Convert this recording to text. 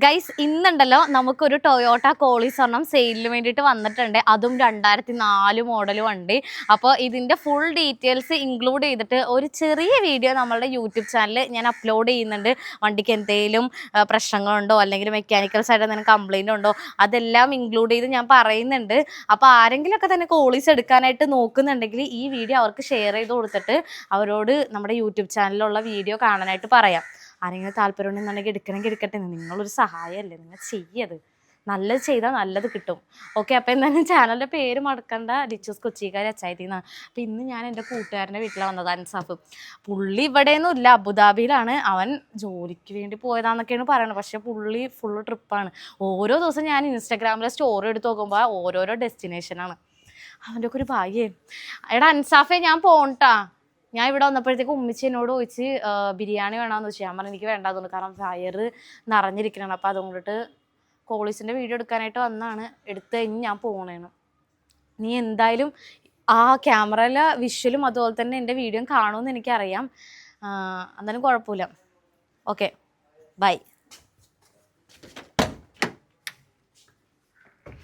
Guys ഇന്നുണ്ടല്ലോ നമുക്കൊരു Toyota കോളീസ് ഒരെണ്ണം സെയിലിന് വേണ്ടിയിട്ട് വന്നിട്ടുണ്ട്. അതും 2004 മോഡൽ വണ്ടി. അപ്പോൾ ഇതിൻ്റെ ഫുൾ ഡീറ്റെയിൽസ് ഇൻക്ലൂഡ് ചെയ്തിട്ട് ഒരു ചെറിയ വീഡിയോ നമ്മളുടെ യൂട്യൂബ് ചാനലിൽ ഞാൻ അപ്ലോഡ് ചെയ്യുന്നുണ്ട്. വണ്ടിക്ക് എന്തെങ്കിലും പ്രശ്നങ്ങളുണ്ടോ അല്ലെങ്കിൽ മെക്കാനിക്കൽസ് ആയിട്ട് എന്തെങ്കിലും കംപ്ലൈൻറ്റ് ഉണ്ടോ അതെല്ലാം ഇൻക്ലൂഡ് ചെയ്ത് ഞാൻ പറയുന്നുണ്ട്. അപ്പോൾ ആരെങ്കിലുമൊക്കെ തന്നെ കോളീസ് എടുക്കാനായിട്ട് നോക്കുന്നുണ്ടെങ്കിൽ ഈ വീഡിയോ അവർക്ക് ഷെയർ ചെയ്ത് കൊടുത്തിട്ട് അവരോട് നമ്മുടെ യൂട്യൂബ് ചാനലിലുള്ള വീഡിയോ കാണാനായിട്ട് പറയാം. ആരെങ്കിലും താല്പര്യം ഉണ്ടെന്നുണ്ടെങ്കിൽ എടുക്കട്ടെ. നിങ്ങളൊരു സഹായമല്ലേ, നിങ്ങൾ ചെയ്യത് നല്ലത് ചെയ്താൽ നല്ലത് കിട്ടും. ഓക്കെ, അപ്പോൾ എന്തായാലും ചാനലിൻ്റെ പേര് മറക്കണ്ട, ഡിച്ചൂസ് കൊച്ചിക്കാരി അച്ചായത്തി എന്നാണ്. അപ്പോൾ ഇന്ന് ഞാൻ എൻ്റെ കൂട്ടുകാരൻ്റെ വീട്ടിലാണ് വന്നത്, അൻസാഫ്. പുള്ളി ഇവിടെയൊന്നും ഇല്ല, അബുദാബിയിലാണ്. അവൻ ജോലിക്ക് വേണ്ടി പോയതാന്നൊക്കെയാണ് പറയുന്നത്. പക്ഷേ പുള്ളി ഫുള്ള് ട്രിപ്പാണ്. ഓരോ ദിവസം ഞാൻ ഇൻസ്റ്റാഗ്രാമിലെ സ്റ്റോറി എടുത്ത് നോക്കുമ്പോൾ ഓരോരോ ഡെസ്റ്റിനേഷനാണ്. അവൻ്റെ ഒക്കെ ഒരു ഭാഗ്യേ. എടാ അൻസാഫെ, ഞാൻ പോണ്ടാ. ഞാൻ ഇവിടെ വന്നപ്പോഴത്തേക്ക് ഉമ്മിച്ചി എന്നോട് ചോദിച്ച് ബിരിയാണി വേണമെന്ന് വെച്ചാൽ ഞാൻ പറഞ്ഞു എനിക്ക് വേണ്ടാതുകൊണ്ട്, കാരണം വയറ് നിറഞ്ഞിരിക്കണം. അപ്പോൾ അതുകൊണ്ടിട്ട് കോളീസിൻ്റെ വീഡിയോ എടുക്കാനായിട്ട് വന്നാണ്. എടുത്ത് കഴിഞ്ഞ് ഞാൻ പോണേണ്. നീ എന്തായാലും ആ ക്യാമറയിലെ വിഷ്വലും അതുപോലെ തന്നെ എൻ്റെ വീഡിയോയും കാണുമെന്ന് എനിക്കറിയാം. എന്തായാലും കുഴപ്പമില്ല. Okay, by.